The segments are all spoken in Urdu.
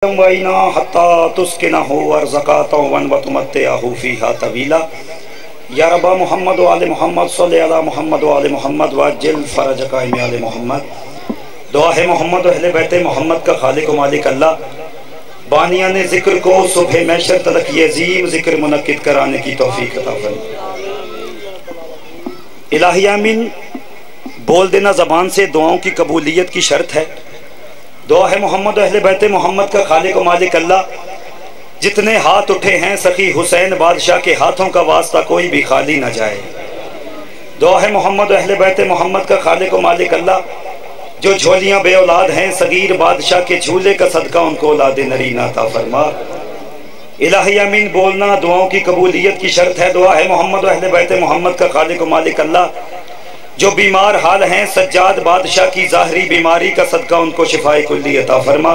وَإِنَا حَتَّى تُسْكِنَهُ وَرْزَقَاتًا وَتُمَتِّعَهُ فِيهَا طَوِيلًا یا رب محمد و آل محمد صلی علی محمد و آل محمد وعجل فرج قائم آل محمد۔ دعا ہے محمد و اہل بیت محمد کا خالق و مالک اللہ بانیان ذکر کو صبح محشر تلک یہ عظیم ذکر منعقد کرانے کی توفیق عطا فرمائے۔ الہی آمین۔ بول دینا زبان سے دعاؤں کی قبولیت کی شرط ہے۔ دعا ہے محمد و اہل بیت محمد کا خالق و مالک اللہ جتنے ہاتھ اٹھے ہیں سخی حسین بادشاہ کے ہاتھوں کا واسطہ کوئی بھی خالی نہ جائے۔ دعا ہے محمد و اہل بیت محمد کا خالق و مالک اللہ جو جھولیاں بے اولاد ہیں صغیر بادشاہ کے جھولے کا صدقہ ان کو اولاد نرینہ عطا فرما۔ الہی امین۔ بولنا دعاؤں کی قبولیت کی شرط ہے۔ دعا ہے محمد و اہل بیت محمد کا خالق و مالک اللہ جو بیمار حال ہیں سجاد بادشاہ کی ظاہری بیماری کا صدقہ ان کو شفائے کلی عطا فرما۔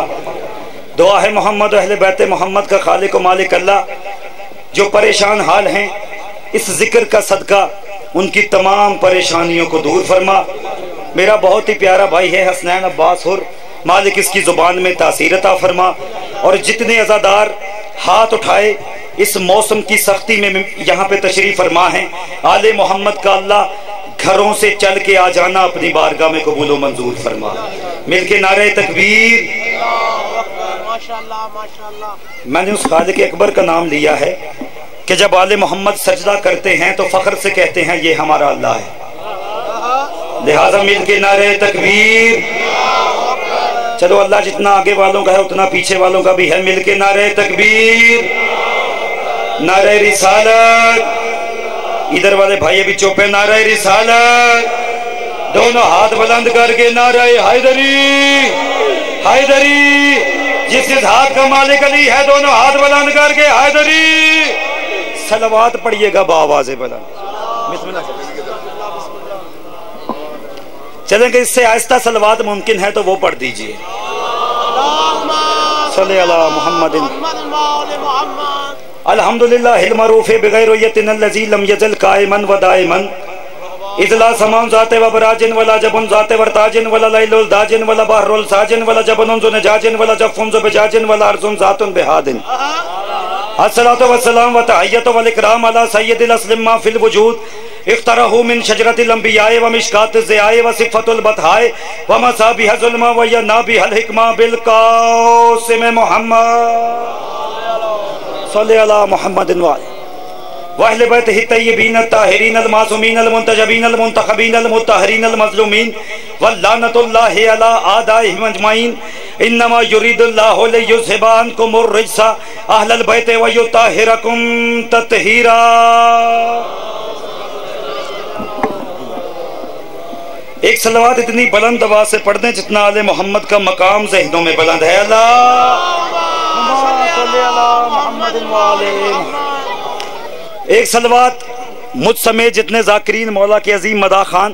دعا ہے محمد و اہل بیت محمد کا خالق و مالک اللہ جو پریشان حال ہیں اس ذکر کا صدقہ ان کی تمام پریشانیوں کو دور فرما۔ میرا بہت ہی پیارا بھائی ہے حسنین عباس حر، مالک اس کی زبان میں تاثیر عطا فرما۔ اور جتنے عزادار ہاتھ اٹھائے اس موسم کی سختی میں یہاں پہ تشریف فرما ہیں آل محمد کا اللہ گھروں سے چل کے آ جانا اپنی بارگاہ میں قبول و منظور فرما۔ مل کے نعرہ تکبیر۔ میں نے اس خالق اکبر کا نام لیا ہے کہ جب آل محمد سجدہ کرتے ہیں تو فخر سے کہتے ہیں یہ ہمارا اللہ ہے، لہذا مل کے نعرہ تکبیر۔ چلو اللہ جتنا آگے والوں کا ہے اتنا پیچھے والوں کا بھی ہے، مل کے نعرہ تکبیر، نعرہ رسالت۔ ادھر والے بھائی ابھی چوپے، نعرہ رسالت، دونوں ہاتھ بلند کر کے نعرہ حیدری حیدری۔ جس ہاتھ کا مالک علی ہے دونوں ہاتھ بلند کر کے حیدری۔ صلوات پڑھیے گا بآواز بلند۔ بسم اللہ چلیں کہ اس سے آہستہ صلوات ممکن ہے تو وہ پڑھ دیجئے۔ صلی اللہ محمد الحمدللہ المعروف بغیر رؤیتنا الذی لم یزل قائما و دائما اذ لا سمان ذات و براجن ولا جبن ذات ورتاجن ولا لیل الداجن ولا بحر الساجن ولا جبن ذو نجاجن ولا جفن ذو بجاجن ولا ارض ذات بہادن۔ الصلاۃ والسلام وتحیۃ والاکرام علی سید الاسلم ما فی الوجود اخترہ من شجرۃ الانبیاء ومشکات الضیاء وصفۃ البطحاء ومصابیح الظلماء وینابیح الحکمہ بالقاسم محمد صلی اللہ محمد وَأَهْلِ بَيْتِهِ الطَّيِّبِينَ الطَّاهِرِينَ الْمَعْصُومِينَ الْمُنْتَجَبِينَ الْمُنْتَخَبِينَ الْمُطَهَّرِينَ الْمَظْلُومِينَ وَلَّعْنَةُ اللَّهِ عَلَىٰ أَعْدَائِهِمْ أَجْمَعِينَ إِنَّمَا يُرِيدُ اللَّهُ لِيُذْهِبَ عَنكُمُ الرِّجْسَ أَهْلَ الْبَيْتِ وَيُطَهِّرَكُمْ تَطْهِيرًا۔ ایک صلوات اتنی بلند آواز سے پڑھ دیں جتنا آل محمد کا مقام ذہنوں میں بلند ہے۔ ایک صلوات مجھ سمیت جتنے ذاکرین مولا کے عظیم مداح خان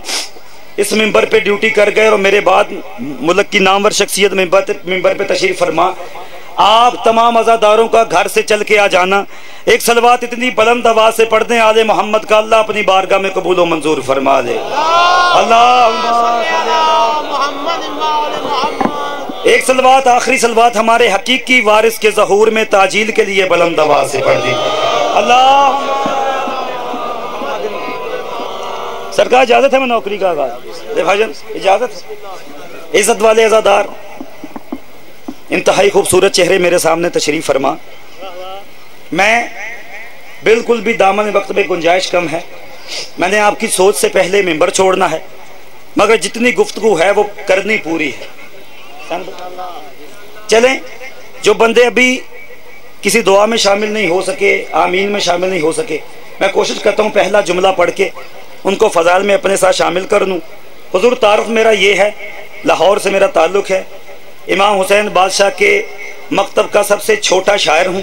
اس ممبر پہ ڈیوٹی کر گئے اور میرے بعد ملک کی نامور شخصیت ممبر پہ تشریف فرما، آپ تمام عزاداروں کا گھر سے چل کے آ جانا ایک صلوات اتنی بلند آواز سے پڑھ دیں آل محمد کا اللہ اپنی بارگاہ میں قبول و منظور فرما لے۔ ایک صلوات آخری صلوات ہمارے حقیقی وارث کے ظہور میں تاجیل کے لیے بلند آواز سے پڑھ دی۔ اللہ سرکار اجازت ہے میں نوکری کا آغاز بھاجن اجازت۔ عزت والے عزادار انتہائی خوبصورت چہرے میرے سامنے تشریف فرما۔ میں بالکل بھی دامن وقت میں گنجائش کم ہے، میں نے آپ کی سوچ سے پہلے ممبر چھوڑنا ہے مگر جتنی گفتگو ہے وہ کرنی پوری ہے۔ چلیں جو بندے ابھی کسی دعا میں شامل نہیں ہو سکے، آمین میں شامل نہیں ہو سکے، میں کوشش کرتا ہوں پہلا جملہ پڑھ کے ان کو فضائل میں اپنے ساتھ شامل کر دوں۔ حضور تعارف میرا یہ ہے، لاہور سے میرا تعلق ہے، امام حسین بادشاہ کے مکتب کا سب سے چھوٹا شاعر ہوں۔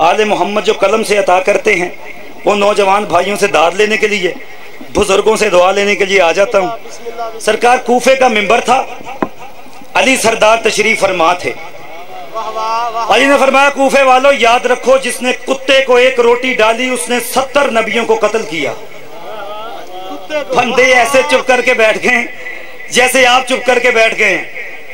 آل محمد جو قلم سے عطا کرتے ہیں وہ نوجوان بھائیوں سے داد لینے کے لیے، بزرگوں سے دعا لینے کے لیے آ جاتا ہوں۔ سرکار کوفے کا ممبر تھا، علی سردار تشریف فرما تھے۔ علی نے فرمایا کوفے والوں یاد رکھو جس نے کتے کو ایک روٹی ڈالی اس نے 70 نبیوں کو قتل کیا۔ بندے ایسے چپ کر کے بیٹھ گئے جیسے آپ چپ کر کے بیٹھ گئے ہیں۔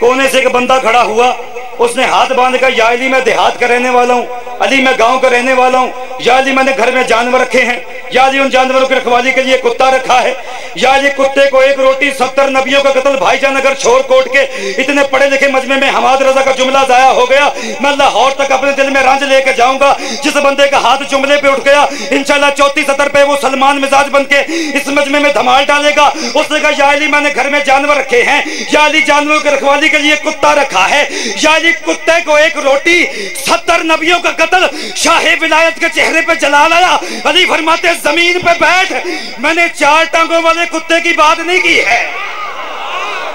کونے سے ایک بندہ کھڑا ہوا اس نے ہاتھ باندھ کر یا علی میں دیہات کا رہنے والا ہوں، علی میں گاؤں کا رہنے والا ہوں، یا علی میں نے گھر میں جانور رکھے ہیں، یا علی ان جانوروں کی رکھوالی کے لیے کتا رکھا ہے، یا علی کتے کو ایک روٹی 70 نبیوں کا قتل بھائی جان اگر چھوڑ کوٹ کے اتنے پڑھے لکھے مجمع میں حماد رضا کا جملہ ضائع ہو گیا، میں لاہور تک اپنے دل میں رنج لے کے جاؤں گا۔ جس بندے کا ہاتھ جملے پہ اٹھ گیا انشاءاللہ 34 سطر پہ وہ سلمان مزاج بن کے اس مجمع میں دھمال ڈالے گا۔ اس نے کہا یا علی میں نے گھر میں جانور رکھے ہیں، یا علی جانوروں کی رکھوالی کے لیے کتا رکھا ہے، یا علی کتے کو ایک روٹی 70 نبیوں کا قتل شاہ ولایت کے چہرے پہ جلال آیا۔ علی فرماتے زمین پہ بیٹھ، میں نے 4 ٹانگوں والے کتے کی بات نہیں کی ہے۔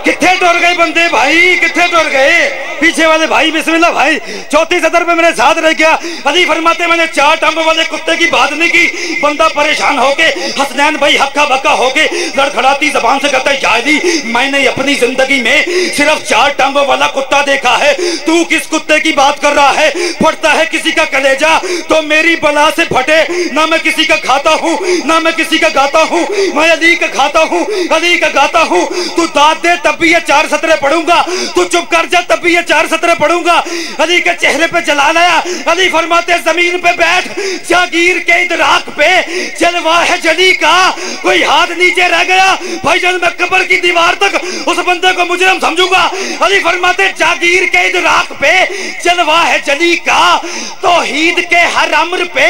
کتنے ڈر گئے بندے بھائی، کتنے ڈر گئے پیچھے والے بھائی، بسم اللہ بھائی 34 صدر پہ میرے ساتھ رہ گیا۔ علی فرماتے میں نے 4 ٹانگوں والے کتے کی بات نہیں کی۔ بندہ پریشان ہو کے حسنین بھائی ہکا بکا ہو کے لڑکھڑاتی زبان سے کہتا ہے یا علی میں نے اپنی زندگی میں صرف 4 ٹانگوں والا کتا دیکھا ہے، تو کس کتے کی بات کر رہا ہے؟ پھٹتا ہے کسی کا کلیجہ تو میری بلا سے پھٹے، نہ میں کسی کا کھاتا ہوں نہ میں کسی کا گاتا ہوں، میں علی کا کھاتا ہوں علی کا گاتا ہوں۔ تو داد دے تب بھی یہ 4 سطریں پڑھوں گا، تو چپ کر جا تب بھی یہ 4 سطریں پڑھوں گا۔ علی کے چہرے پہ جلال آیا۔ علی فرماتے زمین پہ بیٹھ، جاگیر کے ادراک پہ جلوہ ہے جلی کا، کوئی ہاتھ نیچے رہ گیا بھائی جان میں قبر کی دیوار تک اس بندے کو مجرم سمجھوں گا۔ علی فرماتے جاگیر کے ادراک پہ جلوہ ہے جلی کا، توحید کے ہر امر پہ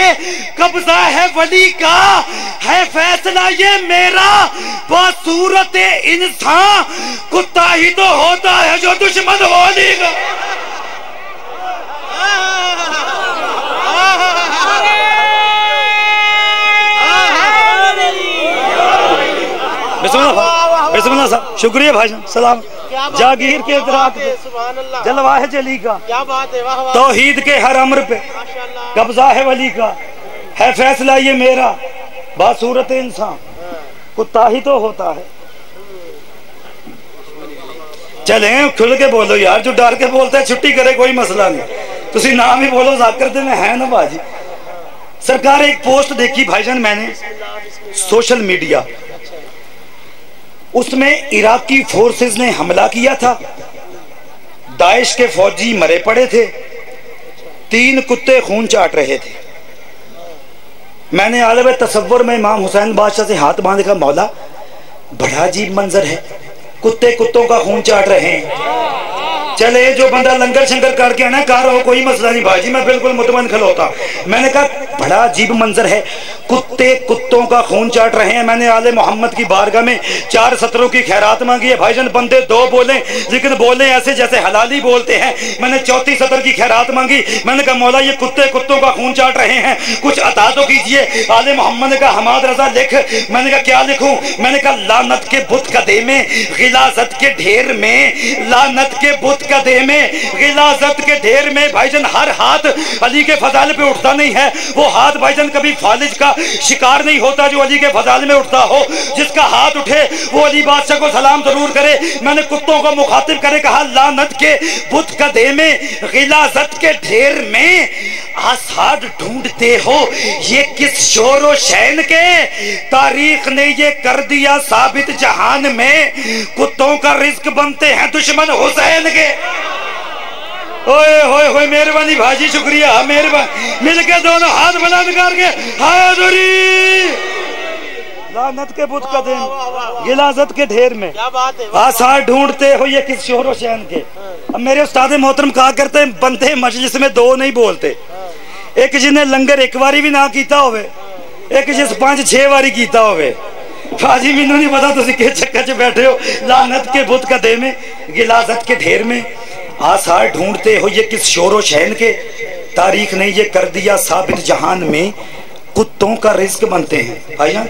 قبضہ ہے ولی کا، ہے فیصلہ یہ میرا بصورت انسان، کتا ہی تو ہوتا ہے جو دشمن ہو لی گا۔ بسم اللہ صاحب، شکریہ بھائی جان، سلام۔ جاگیر کے ادراک پہ جلوہ ہے جلی کا، توحید کے ہر امر پہ قبضہ ہے ولی کا، ہے فیصلہ یہ میرا بصورت انسان، کتا ہی تو ہوتا ہے۔ چلیں کھل کے بولو یار، جو ڈر کے بولتا ہے چھٹی کرے کوئی مسئلہ نہیں، تسی نام ہی بولو ذاکر دے میں ہے نا باجی۔ سرکار ایک پوسٹ دیکھی بھائی جان میں نے سوشل میڈیا، اس میں عراقی فورسز نے حملہ کیا تھا، داعش کے فوجی مرے پڑے تھے، 3 کتے خون چاٹ رہے تھے۔ میں نے عالم تصور میں امام حسین بادشاہ سے ہاتھ باندھ کر مولا بڑا عجیب منظر ہے، کتے کتوں کا خون چاٹ رہے ہیں۔ چلے جو بندہ لنگر شنگر کر کے آنا کہا رہو کوئی مسئلہ نہیں بھائی جی، میں بالکل مطمئن کھلوتا۔ میں نے کہا بڑا عجیب منظر ہے، کتے کتوں کا خون چاٹ رہے ہیں۔ میں نے آل محمد کی بارگاہ میں 4 سطروں کی خیرات مانگی ہے بھائی جان، بندے 2 بولیں لیکن بولیں ایسے جیسے حلالی بولتے ہیں۔ میں نے 34 سطر کی خیرات مانگی، میں نے کہا مولا یہ کتے کتوں کا خون چاٹ رہے ہیں، کچھ عطا تو کیجئے۔ آل محمد نے کہا حماد رضا لکھ۔ میں نے کہا کیا لکھوں؟ میں نے کہا لعنت کے بت کدے میں غلاظت کے ڈھیر میں، لعنت کے بت کدے میں غلاظت کے ڈھیر میں۔ بھائی جان ہر ہاتھ علی کے فضائل پہ اٹھتا نہیں ہے، وہ ہاتھ بھائی جان کبھی فالج کا شکار نہیں ہوتا جو علی کے فضائل میں اٹھتا ہو۔ جس کا ہاتھ اٹھے وہ علی بادشاہ کو سلام ضرور کرے۔ میں نے کتوں کو مخاطب کرے کہا لعنت کے بت کدے میں غلاظت کے ڈھیر میں آثار ڈھونڈتے ہو یہ کس شور و شین کے، تاریخ نے یہ کر دیا ثابت جہان میں کتوں کا رزق بنتے ہیں دشمن حسین کے۔ اوئے ہوئے ہوئے مہربانی بھاجی شکریہ، مہربانی مل کے دونوں ہاتھ بلند کر کے حاضری۔ لعنت کے بت قدے میں غلاظت کے ڈھیر میں آثار ڈھونڈتے ہو یہ کس شور و شین کے۔ اب میرے استاد محترم کہا کرتے ہیں بندے مجلس میں 2 نہیں بولتے، ایک جنہیں لنگر ایک باری بھی نہ کیتا ہوئے، ایک جس 5-6 باری کیتا ہوئے۔ حاجی مینوں نہیں پتا تسی کہ چکر چ بیٹھے ہو۔ لعنت کے بت قدے میں غلاظت کے ڈھیر میں آثار ڈھونڈتے ہو یہ کس شور و شین کے، تاریخ نے یہ کر دیا ثابت جہان میں کتوں کا رزق بنتے ہیں۔ بھائیاں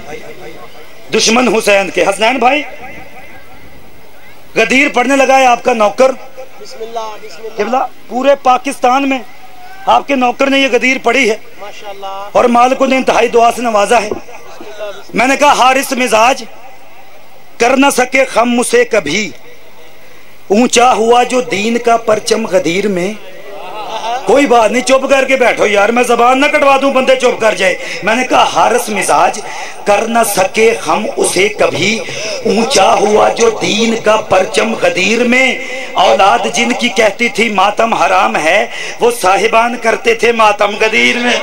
دشمن حسین کے حسنین بھائی غدیر پڑھنے لگا ہے آپ کا نوکر، قبلہ پورے پاکستان میں آپ کے نوکر نے یہ غدیر پڑھی ہے اور مالک نے انتہائی دعا سے نوازا ہے۔ میں نے کہا حارث مزاج کر نہ سکے خم اسے کبھی، اونچا ہوا جو دین کا پرچم غدیر میں۔ کوئی بات نہیں چپ کر کے بیٹھو یار، میں زبان نہ کٹوا دوں بندے چپ کر جائے۔ میں نے کہا حارث مزاج کر نہ سکے ہم اسے کبھی، اونچا ہوا جو دین کا پرچم غدیر میں، اولاد جن کی کہتی تھی ماتم حرام ہے وہ صاحبان کرتے تھے ماتم غدیر میں.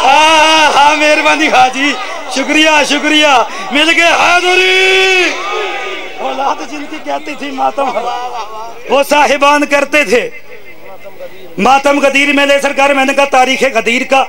ہاں مہربانی حاجی, شکریہ شکریہ, مل گئے حاضری. اولاد جن کی کہتی تھی ماتم حرام وہ صاحبان کرتے تھے ماتم غدیر میں. لے سرکار میں نے کہا تاریخ غدیر کا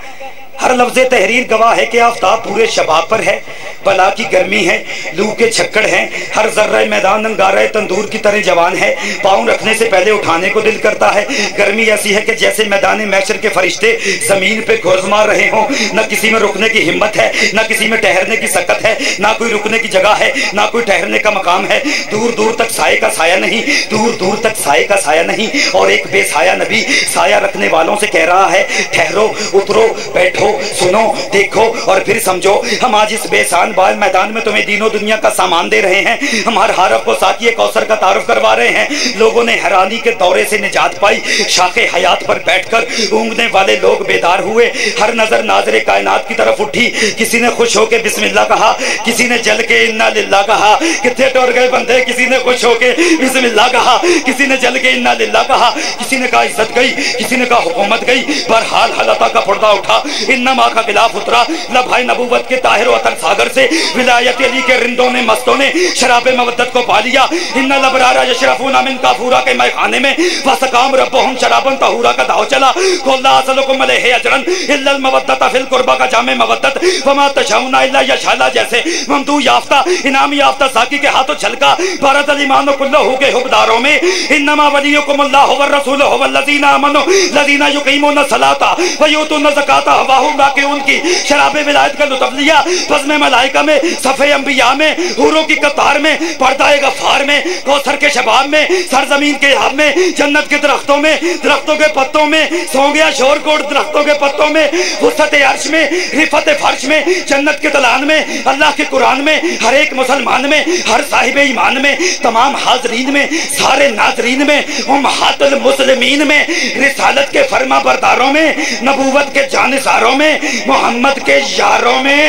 ہر لفظ تحریر گواہ ہے کہ آفتاب پورے شباب پر ہے, بلا کی گرمی ہے, لو کے چھکڑ ہیں, ہر ذرہ میدان انگارہ تندور کی طرح جوان ہے, پاؤں رکھنے سے پہلے اٹھانے کو دل کرتا ہے. گرمی ایسی ہے کہ جیسے میدان محشر کے فرشتے زمین پہ گھرز مار رہے ہوں. نہ کسی میں رکنے کی ہمت ہے, نہ کسی میں ٹہرنے کی سکت ہے, نہ کوئی رکنے کی جگہ ہے, نہ کوئی ٹہرنے کا مقام ہے. دور دور تک سائے کا سایہ نہیں, دور دور تک سائے کا سایہ نہیں. اور ایک بے سایہ نبی سایہ رکھنے والوں سے کہہ رہا ہے ٹھہرو, اترو, بیٹھو, سنو, دیکھو اور پھر سمجھو. ہم آج اس بے سان بال میدان میں تمہیں دین و دنیا کا سامان دے رہے ہیں. ہم ہر حرف کو ساقی کوثر کا تعارف کروا رہے ہیں. لوگوں نے حیرانی کے دورے سے نجات پائی. شاخ حیات پر بیٹھ کر اونگنے والے لوگ بیدار ہوئے. ہر نظر ناظر کائنات کی طرف اٹھی. کسی نے خوش ہو کے بسم اللہ کہا, کسی نے جل کے انا للہ کہا. کتنے ٹور گئے بندے, کسی نے خوش ہو کے بسم اللہ کہا, کسی نے جل کے انا للہ کہا, کسی نے کہا عزت گئی, کسی نے کہا حکومت گئی. بہرحال حلطہ کا پردہ اٹھا, انما کا غلاف اترا. لبھائے نبوت کے طاہر و عطر ساگر سے ولایت علی کے رندوں نے مستوں نے شراب مودت کو پا لیا. ان الابرار یشرفون من کافورا کے میخانے میں وسقام ربهم شرابا طہورا کا داؤ چلا. قل لا اسلکم علیہ اجرا الا المودت فی القربى کا جامع مودت وما تشاؤون الا یشاء جیسے ممدوح یافتہ انعام یافتہ ساقی کے ہاتھوں چھلکا. بارت الایمان کلہ کے حبداروں میں انما ولیکم اللہ والرسول والذین آمنوا الذین یقیمون الصلاۃ ویؤتون الزکاۃ وهم راکعون کی شراب ولایت کا لطف لیا. بزم ملائکہ میں, صفِ انبیاء میں, حوروں کی قطار میں, پردہ غفار میں, کوثر کے شباب میں, سرزمین کے آب میں, جنت کے درختوں میں, درختوں کے پتوں میں, سو گیا شور کوٹ درختوں کے پتوں میں, وسعت عرش میں, رفعت فرش میں, جنت کے دلان میں, اللہ کے قرآن میں, ہر ایک مسلمان میں, ہر صاحب ایمان میں, تمام حاضرین میں, سارے ناظرین میں, امہات المسلمین میں, رسالت کے فرما برداروں میں, نبوت کے جانثاروں میں, محمد کے یاروں میں,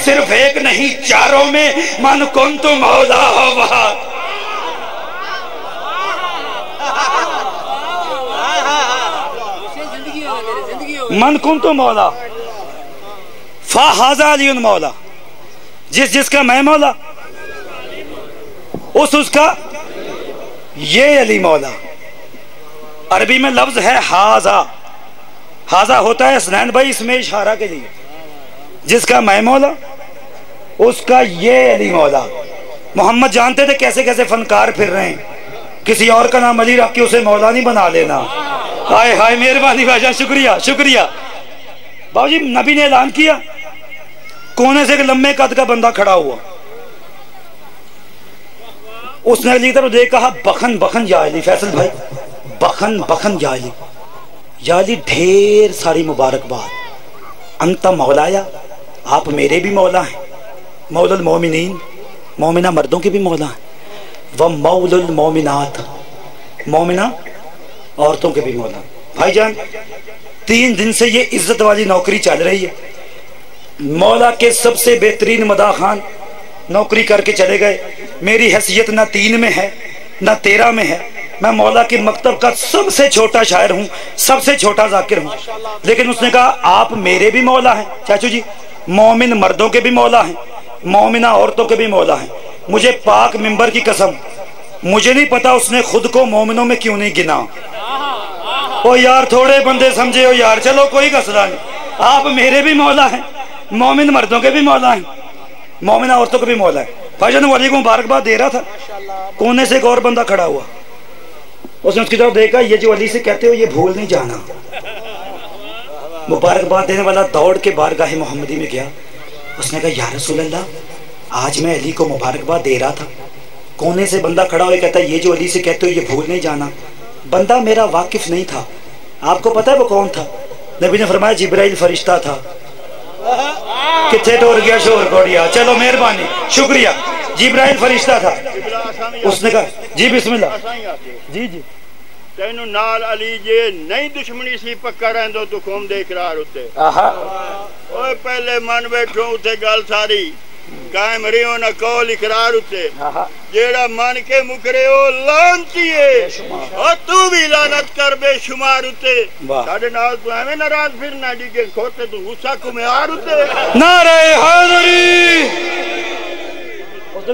صرف ایک نہیں چاروں میں. من کنت مولا ہوا, من کنت مولا فہذا علی مولا. جس کا میں مولا اس کا یہ علی مولا. عربی میں لفظ ہے ہاذا. ہاذا ہوتا ہے حسنین بھائی اس میں اشارہ کے لیے. جس کا میں مولا اس کا یہ علی مولا. محمد جانتے تھے کیسے کیسے فنکار پھر رہے ہیں. کسی اور کا نام علی رکھ کے اسے مولا نہیں بنا لینا. ہائے ہائے مہربانی بھائی جان, شکریہ شکریہ. بابا جی نبی نے اعلان کیا, کونے سے ایک لمبے قد کا بندہ کھڑا ہوا. اس نے علی طرف دیکھ کہا بخن بخن یا علی. فیصل بھائی بخن بخن یا علی. یا علی ڈھیر ساری مبارکباد. انت مولایا, آپ میرے بھی مولا ہیں. مولا المومنین, مومنہ مردوں کے بھی مولا ہیں. و مولا المومنات, مومنہ عورتوں کے بھی مولا. بھائی جان 3 دن سے یہ عزت والی نوکری چل رہی ہے. مولا کے سب سے بہترین مداح خان نوکری کر کے چلے گئے. میری حیثیت نہ 3 میں ہے نہ 13 میں ہے. میں مولا کے مکتب کا سب سے چھوٹا شاعر ہوں, سب سے چھوٹا ذاکر ہوں. لیکن اس نے کہا آپ میرے بھی مولا ہیں. چاچو جی مومن مردوں کے بھی مولا ہیں, مومنہ عورتوں کے بھی مولا ہیں. مجھے پاک منبر کی قسم, مجھے نہیں پتا اس نے خود کو مومنوں میں کیوں نہیں گنا. او یار تھوڑے بندے سمجھے ہو یار, چلو کوئی مسئلہ نہیں. آپ میرے بھی مولا ہیں, مومن مردوں کے بھی مولا ہیں, مومنہ عورتوں کے بھی مولا ہیں. بھائی جان وہ علی کو مبارکباد دے رہا تھا, کونے سے ایک اور بندہ کھڑا ہوا. اس نے اس کی طرف دیکھا, یہ جو علی سے کہتے ہو یہ بھول نہیں جانا. مبارکباد دینے والا دوڑ کے بارگاہ محمدی میں گیا. اس نے کہا یا رسول اللہ, آج میں علی کو مبارکباد دے رہا تھا. کونے سے بندہ کھڑا ہوئے کہتا ہے یہ جو علی سے کہتے ہو یہ بھول نہیں جانا. بندہ میرا واقف نہیں تھا. آپ کو پتا ہے وہ کون تھا؟ نبی نے فرمایا جبرائیل فرشتہ تھا. کتنے ٹور گیا شور کوڑیا. چلو مہربانی شکریہ. جبرائیل فرشتہ تھا. اس نے کہا جی بسم اللہ. جی جی تینو نال علی جے نہیں دشمنی سی پکا رہندو تو قوم دے اقرار ہوتے. اوے پہلے من بیٹھو اتھے گل ساری قائم رہو نہ قول اقرار اتے جیڑا من کے مکرے ہو لانتی ہے اور تو بھی لعنت کر بے شمار اتے ساڑھے نال تو ہمیں ناراض پھرنا جی کے کھوتے تو غصہ کو میں آر اتے نعرہ حیدری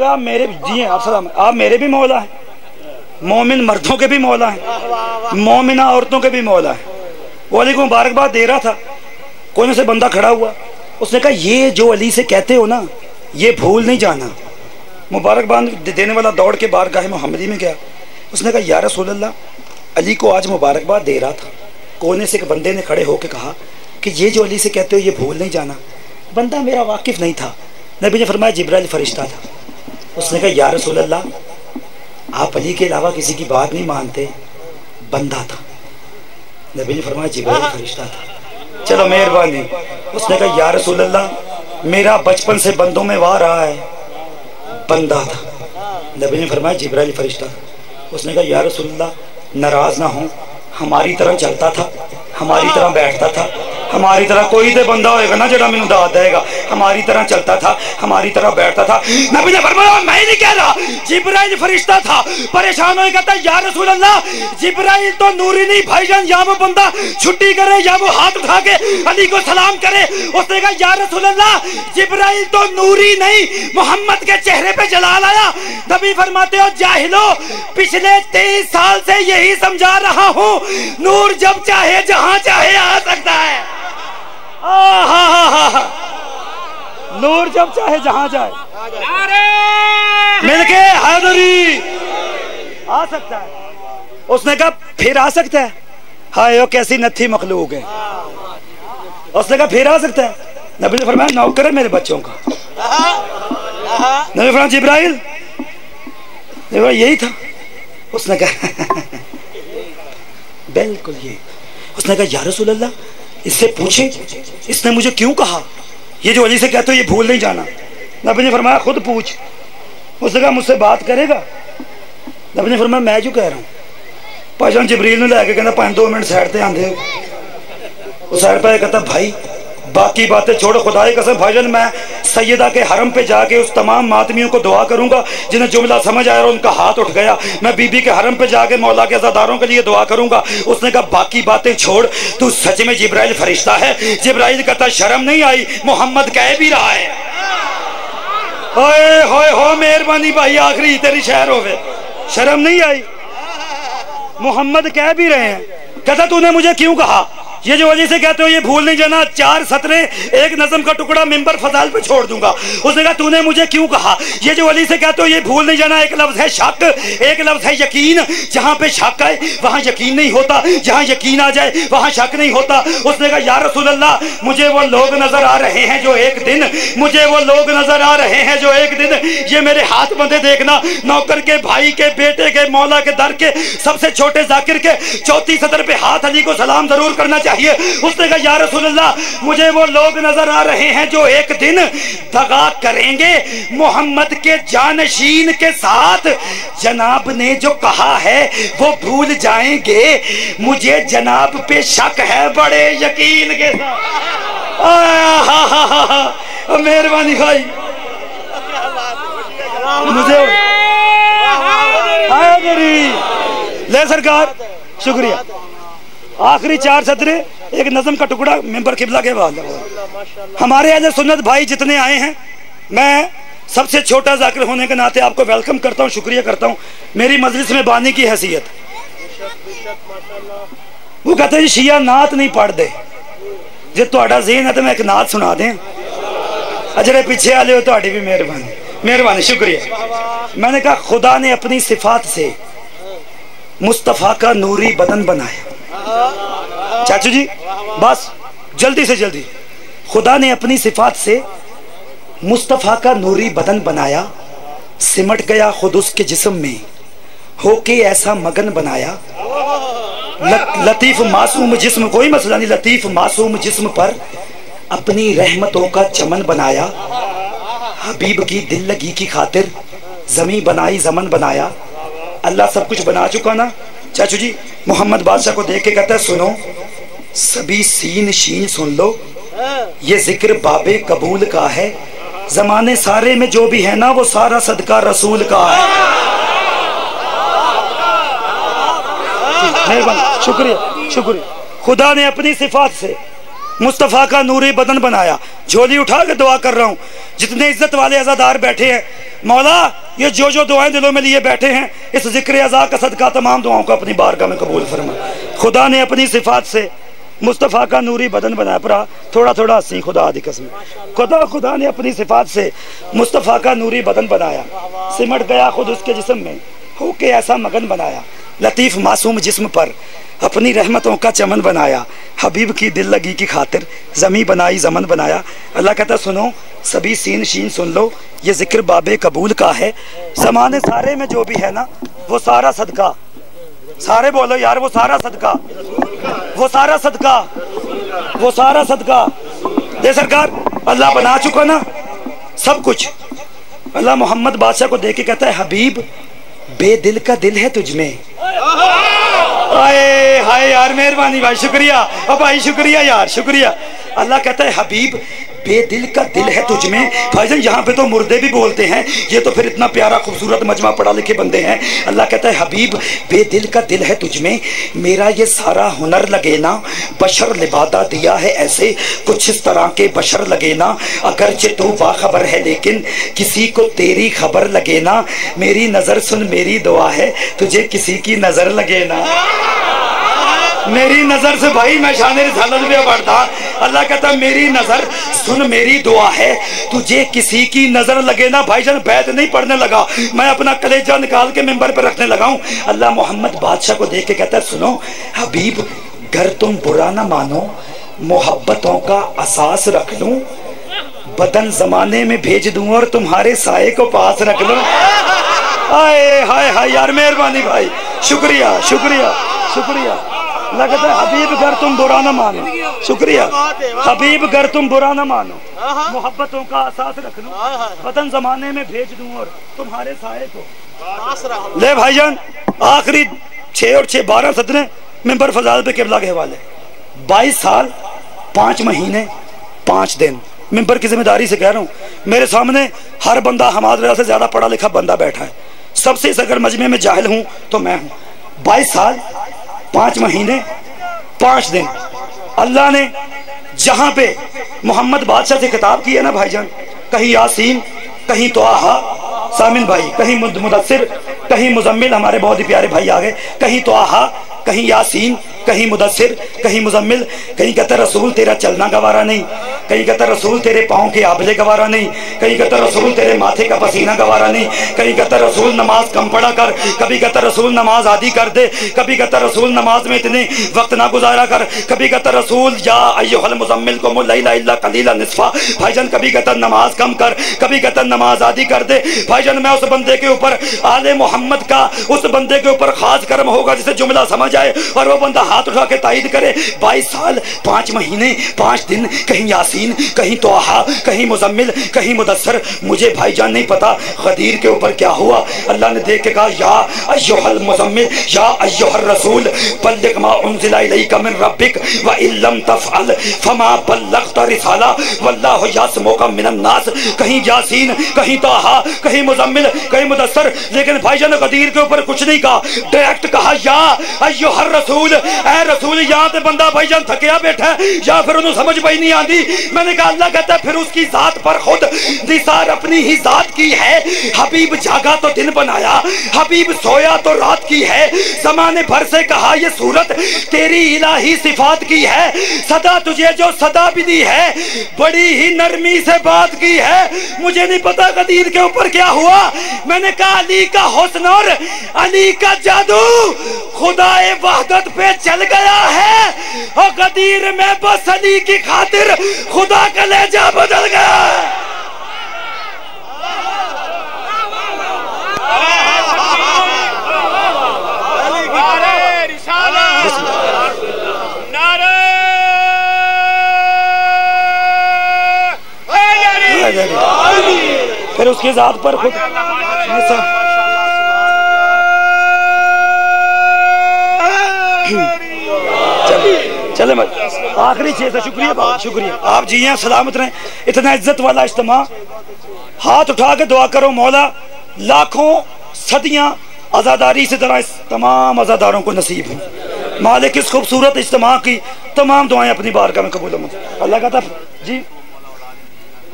آپ میرے جی ہیں آپ میرے بھی مولا ہیں مومن مردوں کے بھی مولا ہیں مومنہ عورتوں کے بھی مولا ہیں وہ علی کو مبارکباد دے رہا تھا کونے سے بندہ کھڑا ہوا اس نے کہا یہ جو علی سے کہتے ہو نا یہ بھول نہیں جانا مبارکباد دینے والا دوڑ کے بارگاہ محمدی میں گیا اس نے کہا یا رسول اللہ علی کو آج مبارکباد دے رہا تھا کونے سے ایک بندے نے کھڑے ہو کے کہا کہ یہ جو علی سے کہتے ہو یہ بھول نہیں جانا بندہ میرا واقف نہیں تھا نبی نے فرمایا جبرائیل فرشتہ تھا اس نے کہا یا رسول اللہ آپ علی کے علاوہ کسی کی بات نہیں مانتے بندہ تھا نبی نے فرمایا جبرائیل فرشتہ تھا چلو مہربانی اس نے کہا یا رسول اللہ میرا بچپن سے بندوں میں وار رہا ہے بندہ تھا نبی نے فرمایا جبرائیل فرشتہ تھا اس نے کہا یا رسول اللہ ناراض نہ ہوں ہماری طرح چلتا تھا ہماری طرح بیٹھتا تھا ہماری طرح کوئی دے بندہ ہوئے گا نا جڑا مینوں داد دے گا ہماری طرح چلتا تھا ہماری طرح بیٹھتا تھا نبی نے فرمایا میں نہیں کہہ رہا جبرائیل فرشتہ تھا پریشان ہوئے کہتا یا رسول اللہ جبرائیل تو نوری نہیں بھائی جان یا وہ بندہ چھٹی کرے یا وہ ہاتھ اٹھا کے علی کو سلام کرے اس نے کہا یا رسول اللہ جبرائیل تو نوری نہیں محمد کے چہرے پہ جلال آیا نبی فرماتے ہو جاہلو پچھلے 23 سال سے یہی سمجھا رہا ہوں نور جب چاہے جہاں چاہے آ سکتا ہے نور جب چاہے جہاں جائے مل کے حیدری آ سکتا ہے اس نے کہا پھر آ سکتا ہے ہائے وہ کیسی نتھی مخلوق ہے اس نے کہا پھر آ سکتا ہے نبی نے فرمایا نوکر ہے میرے بچوں کا نبی فرمایا جبرائیل یہی تھا اس نے کہا بالکل یہ اس نے کہا یا رسول اللہ اس سے پوچھیں اس نے مجھے کیوں کہا یہ جو علی سے کہتے ہو یہ بھول نہیں جانا نبی نے فرمایا خود پوچھ اس نے کہا مجھ سے بات کرے گا نبی نے فرمایا میں جو کہہ رہا ہوں بھائی جان جبریل نے لے کے کہنا 5-2 منٹ سائڈ تے آندے وہ سائڈ پہ کہتا بھائی باقی باتیں چھوڑو خدا کی قسم بھائی جان میں سیدہ کے حرم پہ جا کے اس تمام ماتمیوں کو دعا کروں گا جنہیں جملہ سمجھ آیا اور ان کا ہاتھ اٹھ گیا میں بی بی کے حرم پہ جا کے مولا کے عزاداروں کے لیے دعا کروں گا اس نے کہا باقی باتیں چھوڑ تو سچ میں جبرائیل فرشتہ ہے جبرائیل کہتا شرم نہیں آئی محمد کہہ بھی رہا ہے ہوئے ہوئے ہو مہربانی بھائی آخری تیری شہر ہوئے شرم نہیں آئی محمد کہہ بھی رہے ہیں کہتا تو نے مجھے کیوں کہا یہ جو علی سے کہتے ہو یہ بھول نہیں جانا 4 سطریں ایک نظم کا ٹکڑا منبر فضائل پہ چھوڑ دوں گا اس نے کہا تو نے مجھے کیوں کہا یہ جو علی سے کہتے ہو یہ بھول نہیں جانا ایک لفظ ہے شک ایک لفظ ہے یقین جہاں پہ شک آئے وہاں یقین نہیں ہوتا جہاں یقین آ جائے وہاں شک نہیں ہوتا اس نے کہا یا رسول اللہ مجھے وہ لوگ نظر آ رہے ہیں جو ایک دن مجھے وہ لوگ نظر آ رہے ہیں جو ایک دن یہ میرے ہاتھ بندے دیکھنا نوکر کے بھائی کے بیٹے کے مولا کے در کے سب سے چھوٹے ذاکر کے 34 سطر پہ ہاتھ علی کو سلام ضرور کرنا چاہیے اس نے کہا یا رسول اللہ مجھے وہ لوگ نظر آ رہے ہیں جو ایک دن دغا کریں گے محمد کے جانشین کے ساتھ جناب نے جو کہا ہے وہ بھول جائیں گے مجھے جناب پہ شک ہے بڑے یقین کے ساتھ مہربانی بھائی مجھے لے سرکار شکریہ آخری 4 سطریں ایک نظم کا ٹکڑا ممبر قبلہ کے بعد ہمارے اہل سنت بھائی جتنے آئے ہیں میں سب سے چھوٹا ذاکر ہونے کے ناطے آپ کو ویلکم کرتا ہوں شکریہ کرتا ہوں میری مجلس میں بانی کی حیثیت وہ کہتے ہیں شیعہ نعت نہیں پڑھ دے جب تہاڈا ذہن ہے تو میں ایک نعت سنا دیں اجرے پیچھے والے ہو تہاڈی بھی مہربانی شکریہ میں نے کہا خدا نے اپنی صفات سے مصطفیٰ کا نوری بدن بنایا چاچو جی بس جلدی سے جلدی خدا نے اپنی صفات سے مصطفیٰ کا نوری بدن بنایا سمٹ گیا خود اس کے جسم میں ہو کے ایسا مگن بنایا لطیف معصوم جسم کوئی مسئلہ نہیں لطیف معصوم جسم پر اپنی رحمتوں کا چمن بنایا حبیب کی دل لگی کی خاطر زمین بنائی زمن بنایا اللہ سب کچھ بنا چکا نا چاچو جی محمد بادشاہ کو دیکھ کے کہتا ہے سنو سبھی سین شین سن لو یہ ذکر باب قبول کا ہے زمانے سارے میں جو بھی ہے نا وہ سارا صدقہ رسول کا ہے. شکریہ شکریہ. خدا نے اپنی صفات سے مصطفیٰ کا نوری بدن بنایا. جھولی اٹھا کے دعا کر رہا ہوں جتنے عزت والے عزادار بیٹھے ہیں، مولا یہ جو دعائیں دلوں میں لیے بیٹھے ہیں اس ذکر عزا کا صدقہ تمام دعاؤں کو اپنی بارگاہ میں قبول فرما. خدا نے اپنی صفات سے مصطفیٰ کا نوری بدن بنایا. پرا تھوڑا تھوڑا ہنسی خدا دی قسم. خدا نے اپنی صفات سے مصطفیٰ کا نوری بدن بنایا. سمٹ گیا خود اس کے جسم میں ہو کے ایسا مگن بنایا. لطیف معصوم جسم پر اپنی رحمتوں کا چمن بنایا. حبیب کی دل لگی کی خاطر زمیں بنائی زمن بنایا. اللہ کہتا سنو سبھی سین شین سن لو یہ ذکر باب قبول کا ہے. زمانے سارے میں جو بھی ہے نا وہ سارا صدقہ. سارے بولو یار وہ سارا صدقہ، وہ سارا صدقہ، وہ سارا صدقہ. دے سرکار اللہ بنا چکا نا سب کچھ. اللہ محمد بادشاہ کو دیکھ کے کہتا ہے حبیب بے دل کا دل ہے تجھ میں. آئے ہائے یار مہربانی بھائی شکریہ. اب بھائی شکریہ یار شکریہ. اللہ کہتا ہے حبیب بے دل کا دل ہے تجھ میں. بھائی جان یہاں پہ تو مردے بھی بولتے ہیں، یہ تو پھر اتنا پیارا خوبصورت مجمع پڑھا لکھے بندے ہیں. اللہ کہتا ہے حبیب بے دل کا دل ہے تجھ میں، میرا یہ سارا ہنر لگے نا بشر لبادہ دیا ہے ایسے کچھ اس طرح کے بشر لگے نا. اگرچہ تو باخبر ہے لیکن کسی کو تیری خبر لگے نا. میری نظر سن میری دعا ہے تجھے کسی کی نظر لگے نا. میری نظر سے بھائی میں شان رسالت پہ بڑھتا. اللہ کہتا میری نظر سن میری دعا ہے تجھے کسی کی نظر لگے نا. بھائی جان بیت نہیں پڑھنے لگا، میں اپنا کلیجہ نکال کے ممبر پہ رکھنے لگا ہوں. اللہ محمد بادشاہ کو دیکھ کے کہتا ہے سنو حبیب گر تم برا نہ مانو محبتوں کا اساس رکھ لوں، بدن زمانے میں بھیج دوں اور تمہارے سائے کو پاس رکھ لوں. آئے ہائے ہائے یار مہربانی بھائی شکریہ شکریہ شکریہ. اللہ کہتا ہے حبیب گر تم برا نہ مانو. شکریہ حبیب گر تم برا نہ مانو محبتوں کا اساس رکھ لوں، بدن زمانے میں بھیج دوں اور تمہارے سائے کو. لے بھائی جان آخری 6 اور 6 12 صدریں ممبر فضائل پہ قبلہ کے حوالے. 22 سال 5 مہینے 5 دن ممبر کی ذمہ داری سے کہہ رہا ہوں. میرے سامنے ہر بندہ حماد رضا سے زیادہ پڑھا لکھا بندہ بیٹھا ہے. سب سے اگر مجمع میں جاہل ہوں تو میں ہوں. 22 سال 5 مہینے 5 دن اللہ نے جہاں پہ محمد بادشاہ سے خطاب کیا نا بھائی جان، کہیں یاسین کہیں طٰہٰ سامن بھائی، کہیں مدثر کہیں مزمل، ہمارے بہت ہی پیارے بھائی آگئے، کہیں طٰہٰ کہیں یاسین کہیں مدثر کہیں مزمل. کہیں کہتا رسول تیرا چلنا گوارا نہیں، کہیں کہتا رسول تیرے پاؤں کے آبلے گوارا نہیں، کہیں کہتا رسول تیرے ماتھے کا پسینہ گوارا نہیں، کہیں کہتا رسول نماز کم پڑھا کر، کبھی کہتا رسول نماز آدھی کر دے، کبھی کہتا رسول نماز میں اتنے وقت نہ گزارا کر، کبھی کہتا رسول یا ایھا المزمل قم اللیل الا قلیلا نصفا. بھائی جان کبھی کہتا نماز کم کر، کبھی کہتا نماز آدھی کر دے. بھائی جان میں اس بندے کے اوپر آل محمد کا اس بندے کے اوپر خاص کرم ہوگا جسے جملہ سمجھ آئے اور وہ بندہ ہاتھ اٹھا کے تائید کرے. 22 سال 5 مہینے 5 دن کہیں یاسین کہیں طٰہٰ کہیں مزمل کہیں مدثر. مجھے بھائی جان نہیں پتا غدیر کے اوپر کیا ہوا. اللہ نے دیکھ کے کہا یا ایھا المزمل یا ایھا الرسول بلغ ما انزل الیک من ربک وان لم تفعل فما بلغت رسالہ واللہ یعصمک من الناس. کہیں یاسین کہیں طٰہٰ کہیں مزمل کہیں مدثر، لیکن بھائی جان غدیر کے اوپر کچھ نہیں کہا، ڈائریکٹ کہا یا ایھا الرسول. اے رسول یہاں تے بندہ بھائی جان تھکیا بیٹھا ہے یا پھر انہوں سمجھ پائی نہیں آندی. میں نے کہا اللہ کہتا ہے پھر اس کی ذات پر خود نثار اپنی ہی ذات کی ہے. حبیب جاگا تو دن بنایا، حبیب سویا تو رات کی ہے. زمانے بھر سے کہا یہ صورت تیری الہی صفات کی ہے. صدا تجھے جو صدا بھی دی ہے بڑی ہی نرمی سے بات کی ہے. مجھے نہیں پتا غدیر کے اوپر کیا ہوا. میں نے کہا علی کا حسن اور علی کا جادو خدا وحدت پہ چل گیا ہے اور غدیر میں بس علی کی خاطر خدا کا لہجہ بدل گیا ہے. پھر اس کی ذات پر خود چلے آخری چیز ہے. شکریہ بہت شکریہ. آپ جی ہیں سلامت رہیں. اتنا عزت والا اجتماع. ہاتھ اٹھا کے دعا کرو مولا لاکھوں صدیاں آزاداری سے ذرا اس تمام آزاداروں کو نصیب ہوں. مالک اس خوبصورت اجتماع کی تمام دعائیں اپنی بارگاہ میں قبول ہوں. اللہ کا طرف جی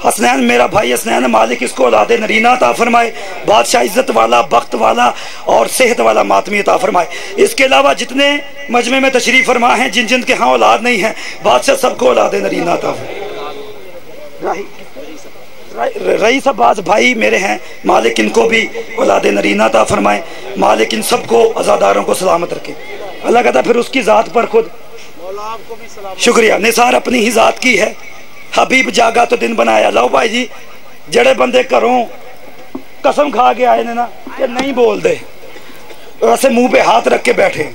حسنین میرا بھائی حسنین مالک اس کو اولاد نرینہ عطا فرمائے. بادشاہ عزت والا بخت والا اور صحت والا ماتمی عطا فرمائے. اس کے علاوہ جتنے مجمع میں تشریف فرما ہیں جن جن کے ہاں اولاد نہیں ہیں بادشاہ سب کو اولاد نرینہ عطا فرمائے. رئیس عباس بھائی میرے ہیں مالک ان کو بھی اولاد نرینہ عطا فرمائے. مالک ان سب کو عزاداروں کو سلامت رکھے. اللہ کہتا پھر اس کی ذات پر خود شکریہ. نثار اپنی ہی ذات کی ہے. حبیب جاگا تو دن بنایا. لو بھائی جی جڑے بندے کروں قسم کھا کے آئے نا کہ نہیں بول دے ایسے منہ پہ ہاتھ رکھ کے بیٹھے.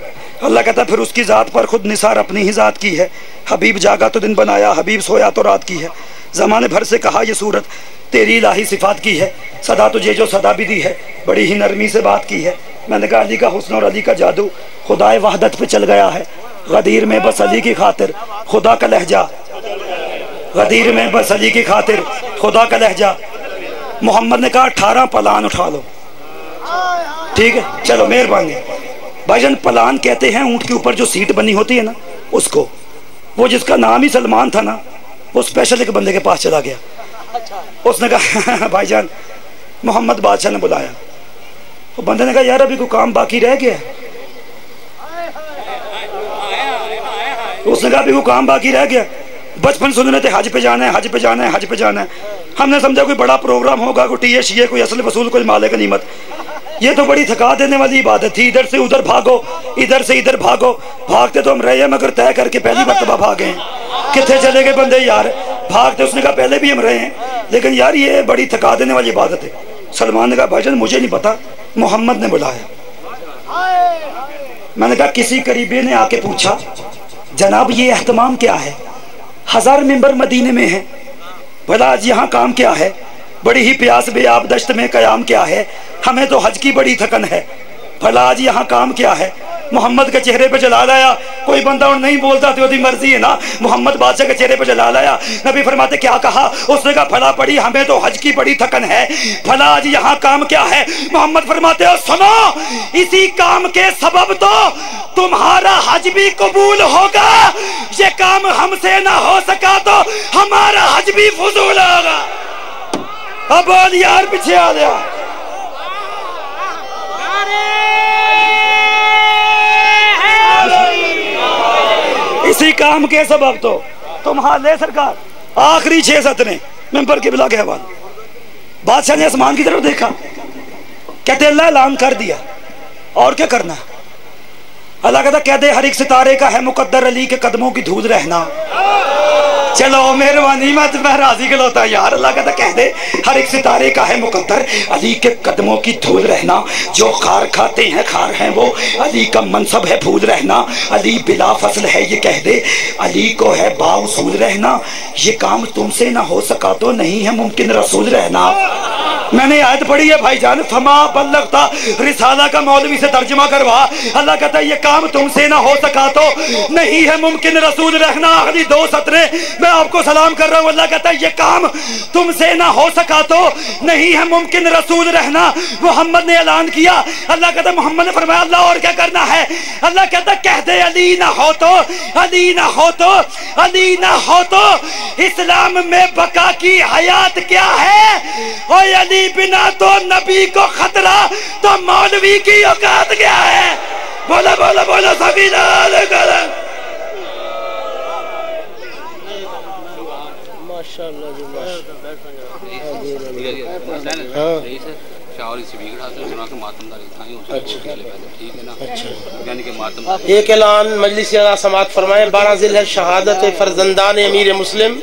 اللہ کہتا پھر اس کی ذات پر خود نثار اپنی ہی ذات کی ہے. حبیب جاگا تو دن بنایا حبیب سویا تو رات کی ہے. زمانے بھر سے کہا یہ صورت تیری الہی صفات کی ہے. صدا تجھے جو صدا بھی دی ہے بڑی ہی نرمی سے بات کی ہے. میں نے کہا علی کا حسن اور علی کا جادو خدائے وحدت پہ چل گیا ہے. غدیر میں بس علی کی خاطر خدا کا لہجہ. غدیر میں بس علی کی خاطر خدا کا لہجہ. محمد نے کہا 18 پلان اٹھا لو. ٹھیک ہے چلو مہربانی. بھائی جان پلان کہتے ہیں اونٹ کے اوپر جو سیٹ بنی ہوتی ہے نا اس کو. وہ جس کا نام ہی سلمان تھا نا وہ اسپیشل ایک بندے کے پاس چلا گیا. اس نے کہا بھائی جان محمد بادشاہ نے بلایا. وہ بندے نے کہا یار ابھی کوئی کام باقی رہ گیا ہے. اس نے کہا ابھی کوئی کام باقی رہ گیا. بچپن سن رہے تھے حج پہ جانا ہے حج پہ جانا ہے حج پہ جانا ہے. ہم نے سمجھا کوئی بڑا پروگرام ہوگا کوئی ٹی شیے کوئی اصل وصول کوئی مال غنیمت. یہ تو بڑی تھکا دینے والی عبادت تھی. ادھر سے ادھر بھاگو ادھر سے ادھر بھاگو. بھاگتے تو ہم رہے ہیں مگر طے کر کے پہلی مرتبہ بھاگے ہیں. کتنے چلے گئے بندے یار بھاگتے. اس نے کہا پہلے بھی ہم رہے ہیں لیکن یار یہ بڑی تھکا دینے والی عبادت ہے. سلمان نے کہا بھائی جان مجھے نہیں پتا محمد نے بلایا. میں نے کہا کسی قریبی نے آ کے پوچھا جناب یہ اہتمام کیا ہے؟ 1000 ممبر مدینے میں ہیں. بھلا آج یہاں کام کیا ہے؟ بڑی ہی پیاس بے آب دشت میں قیام کیا ہے؟ ہمیں تو حج کی بڑی تھکن ہے. بھلا آج یہاں کام کیا ہے؟ محمد کے چہرے پہ جلال آیا. کوئی بندہ اور نہیں بولتا تو دی مرضی ہے نا. محمد بادشاہ کے چہرے پہ جلال آیا. نبی فرماتے کیا کہا؟ اس نے کہا بھلا پڑی ہمیں تو حج کی بڑی تھکن ہے. بھلا آج یہاں کام کیا ہے؟ محمد فرماتے ہو سنو اسی کام کے سبب تو تمہارا حج بھی قبول ہوگا. یہ کام ہم سے نہ ہو سکا تو ہمارا حج بھی فضول ہوگا. اب بول یار پیچھے آ گیا. اسی کام کے سبب تو تمہارے سرکار آخری 6 سطریں ممبر کے بلا کے حوالے. بادشاہ نے آسمان کی طرف دیکھا کہتے اللہ اعلان کر دیا اور کیا کرنا. اللہ کہتا کہہ دے ہر ایک ستارے کا ہے مقدر علی کے قدموں کی دھول رہنا. چلو مہربانی میں راضی کھلوتا یار. اللہ کہتا کہہ دے ہر ایک ستارے کا ہے مقدر علی کے قدموں کی دھول رہنا. جو خار کھاتے ہیں خار ہیں وہ علی کا منصب ہے پھول رہنا. علی بلا فصل ہے یہ کہہ دے علی کو ہے با اصول رہنا. یہ کام تم سے نہ ہو سکا تو نہیں ہے ممکن رسول رہنا. میں نے آیت پڑھی ہے بھائی جان فما بلغتا رسالہ کا مولوی سے ترجمہ کروا. اللہ کہتا ہے یہ کام تم سے نہ ہو سکا تو نہیں ہے ممکن رسول رہنا. آخری 2 سطریں میں آپ کو سلام کر رہا ہوں. اللہ کہتا ہے یہ کام تم سے نہ ہو سکا تو نہیں ہے ممکن رسول رہنا. محمد نے اعلان کیا. اللہ کہتا ہے محمد نے فرمایا اللہ اور کیا کرنا ہے؟ اللہ کہتا ہے کہہ دے علی نہ ہو تو علی نہ ہو تو علی نہ ہو تو اسلام میں بقا کی حیات کیا ہے؟ اوے علی بنا تو نبی کو خطرہ تو مولوی کی اوقات کیا ہے؟ بولا بولا بولا سبھی نال کرن. ماشاءاللہ جی ماشاءاللہ. ایک اعلان مجلس سماعت فرمائیں. 12 ذی الحجہ شہادت فرزندان امیر مسلم